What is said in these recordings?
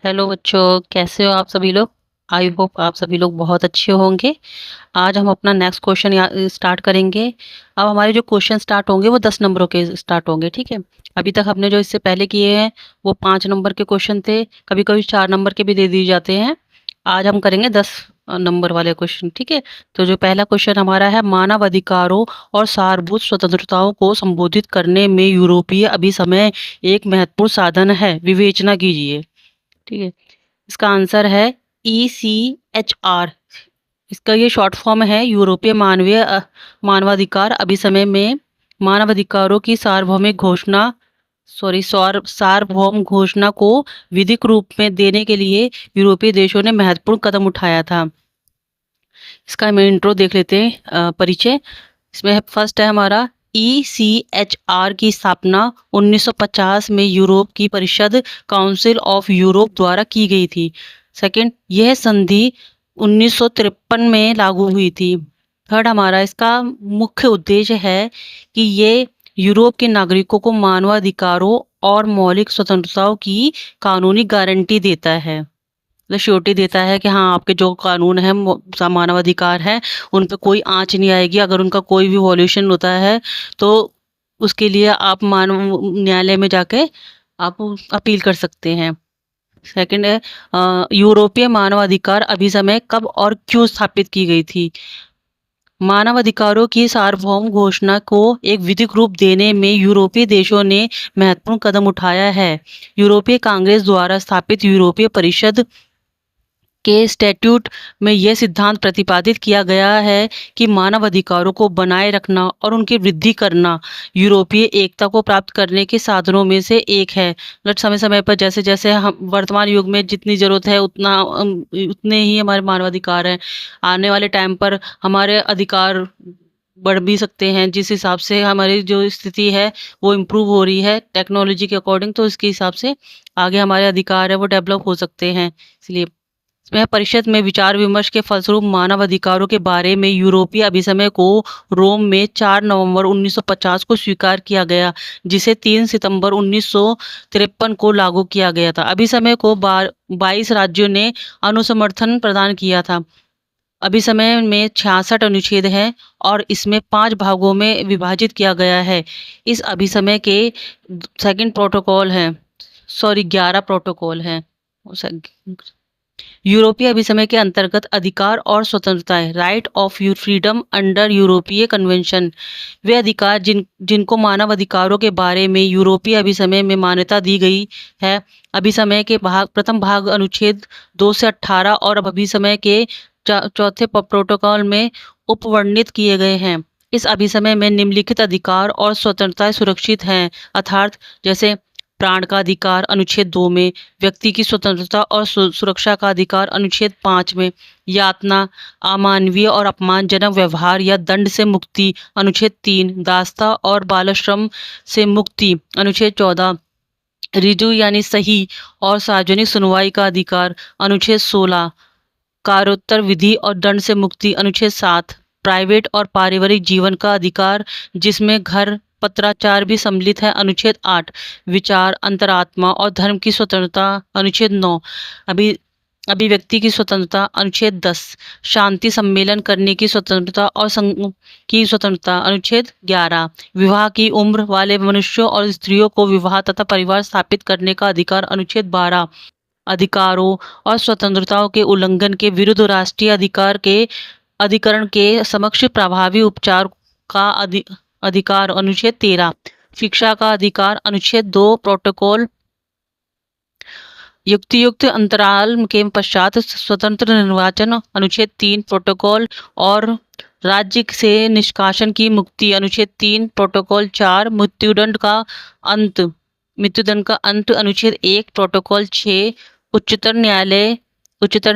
Hello बच्चों, कैसे हो आप सभी लोग। आई होप आप सभी लोग बहुत अच्छे होंगे। आज हम अपना नेक्स्ट क्वेश्चन स्टार्ट करेंगे। अब हमारे जो क्वेश्चन स्टार्ट होंगे वो 10 नंबरों के स्टार्ट होंगे, ठीक है। अभी तक हमने जो इससे पहले किए हैं वो 5 नंबर के क्वेश्चन थे, कभी कभी 4 नंबर के भी दे दिए जाते हैं। आज हम करेंगे 10 नंबर वाले क्वेश्चन, ठीक है। तो जो पहला क्वेश्चन हमारा है, मानव अधिकारों और सारभूत स्वतंत्रताओं को संबोधित करने में यूरोपीय अभिसमय एक महत्वपूर्ण साधन है, विवेचना कीजिए। ठीक है, इसका आंसर है ECHR। इसका ये शॉर्ट फॉर्म है, यूरोपीय मानवाधिकार अभिसमय में मानवाधिकारों की सार्वभौम घोषणा को विधिक रूप में देने के लिए यूरोपीय देशों ने महत्वपूर्ण कदम उठाया था। इसका हम इंट्रो देख लेते हैं, परिचय। इसमें फर्स्ट है हमारा, ECHR की स्थापना 1950 में यूरोप की परिषद काउंसिल ऑफ यूरोप द्वारा की गई थी। सेकंड, यह संधि 1953 में लागू हुई थी। थर्ड हमारा, इसका मुख्य उद्देश्य है कि ये यूरोप के नागरिकों को मानवाधिकारों और मौलिक स्वतंत्रताओं की कानूनी गारंटी देता है, मतलब श्योरिटी देता है कि हाँ, आपके जो कानून है, मानवाधिकार है, उन पे कोई आंच नहीं आएगी। अगर उनका कोई भी वॉल्यूशन होता है तो उसके लिए आप मानव न्यायालय में जाके आप अपील कर सकते हैं। सेकंड है, यूरोपीय मानवाधिकार अभिसमय कब और क्यों स्थापित की गई थी। मानवाधिकारों की सार्वभौम घोषणा को एक विधिक रूप देने में यूरोपीय देशों ने महत्वपूर्ण कदम उठाया है। यूरोपीय कांग्रेस द्वारा स्थापित यूरोपीय परिषद के स्टैट्यूट में यह सिद्धांत प्रतिपादित किया गया है कि मानव अधिकारों को बनाए रखना और उनकी वृद्धि करना यूरोपीय एकता को प्राप्त करने के साधनों में से एक है। मतलब समय समय पर जैसे जैसे हम वर्तमान युग में जितनी ज़रूरत है उतने ही हमारे मानवाधिकार हैं। आने वाले टाइम पर हमारे अधिकार बढ़ भी सकते हैं, जिस हिसाब से हमारी जो स्थिति है वो इम्प्रूव हो रही है टेक्नोलॉजी के अकॉर्डिंग, तो इसके हिसाब से आगे हमारे अधिकार है वो डेवलप हो सकते हैं। इसलिए इसमें परिषद में विचार विमर्श के फलस्वरूप मानव अधिकारों के बारे में यूरोपीय अभिसमय को रोम में 4 नवंबर 1950 को स्वीकार किया गया, जिसे 3 सितंबर 1953 को लागू किया गया था। अभिसमय को 22 राज्यों ने अनुसमर्थन प्रदान किया था। अभिसमय में 66 अनुच्छेद हैं और इसमें 5 भागों में विभाजित किया गया है। इस अभिसमय के सेकंड प्रोटोकॉल हैं, 11 प्रोटोकॉल हैं। यूरोपीय अभिसमय के अंतर्गत अधिकार और स्वतंत्रताएं, राइट ऑफ फ्रीडम अंडर यूरोपीय कन्वेंशन, वे अधिकार जिनको मानव अधिकारों के बारे में यूरोपीय अभिसमय में मान्यता दी गई है। अभिसमय के प्रथम भाग अनुच्छेद 2 से 18 और अभिसमय के चौथे प्रोटोकॉल में उपवर्णित किए गए हैं। इस अभिसमय में निम्नलिखित अधिकार और स्वतंत्रताएं सुरक्षित हैं, अर्थात जैसे प्राण का अधिकार अनुच्छेद 2 में, व्यक्ति की स्वतंत्रता और सुरक्षा का अधिकार अनुच्छेद 5 में, यातना, अमानवीय और अपमानजनक व्यवहार या दंड से मुक्ति अनुच्छेद 3, दासता और बालश्रम से मुक्ति अनुच्छेद 14, रिजु यानी सही और सार्वजनिक सुनवाई का अधिकार अनुच्छेद 16, कारोत्तर विधि और दंड से मुक्ति अनुच्छेद 7, प्राइवेट और पारिवारिक जीवन का अधिकार जिसमें घर पत्राचार भी सम्मिलित है अनुच्छेद 8, विचार, अंतरात्मा और धर्म की स्वतंत्रता अनुच्छेद 9, अभिव्यक्ति की स्वतंत्रता अनुच्छेद 10, शांति सम्मेलन करने की स्वतंत्रता और संघ की स्वतंत्रता अनुच्छेद 11, विवाह की उम्र वाले मनुष्यों और स्त्रियों को विवाह तथा परिवार स्थापित करने का अधिकार अनुच्छेद 12, अधिकारों और स्वतंत्रताओं के उल्लंघन के विरुद्ध राष्ट्रीय अधिकरण के समक्ष प्रभावी उपचार का अधिकार अनुच्छेद 13, शिक्षा का अधिकार अनुच्छेद 2 प्रोटोकॉल, युक्त अंतराल के पश्चात स्वतंत्र निर्वाचन अनुच्छेद 3 प्रोटोकॉल और राज्य से निष्कासन की मुक्ति अनुच्छेद 3 प्रोटोकॉल 4, मृत्युदंड का अंत अनुच्छेद 1 प्रोटोकॉल 6, उच्चतर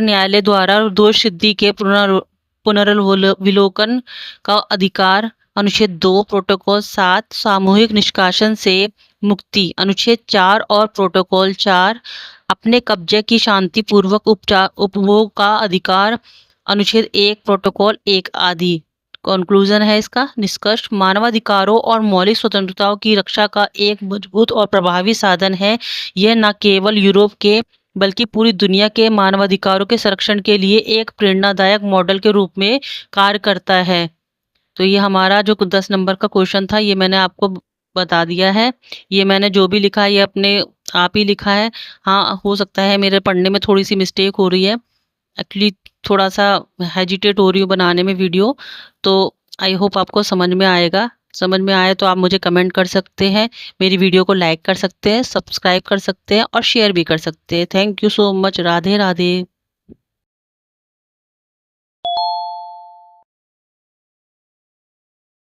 न्यायालय द्वारा दोष सिद्धि के पुनर्विलोकन का अधिकार अनुच्छेद 2 प्रोटोकॉल 7, सामूहिक निष्कासन से मुक्ति अनुच्छेद 4 और प्रोटोकॉल 4, अपने कब्जे की शांतिपूर्वक उपभोग का अधिकार अनुच्छेद 1 प्रोटोकॉल 1 आदि। कंक्लूजन है इसका निष्कर्ष, मानवाधिकारों और मौलिक स्वतंत्रताओं की रक्षा का एक मजबूत और प्रभावी साधन है। यह न केवल यूरोप के बल्कि पूरी दुनिया के मानवाधिकारों के संरक्षण के लिए एक प्रेरणादायक मॉडल के रूप में कार्य करता है। तो ये हमारा जो 10 नंबर का क्वेश्चन था, ये मैंने आपको बता दिया है। ये मैंने जो भी लिखा है ये अपने आप ही लिखा है। हाँ, हो सकता है मेरे पढ़ने में थोड़ी सी मिस्टेक हो रही है, एक्चुअली थोड़ा सा हेजिटेट हो रही हूँ बनाने में वीडियो। तो आई होप आपको समझ में आएगा। समझ में आए तो आप मुझे कमेंट कर सकते हैं, मेरी वीडियो को लाइक कर सकते हैं, सब्सक्राइब कर सकते हैं और शेयर भी कर सकते हैं। Thank you so much. Radhe Radhe.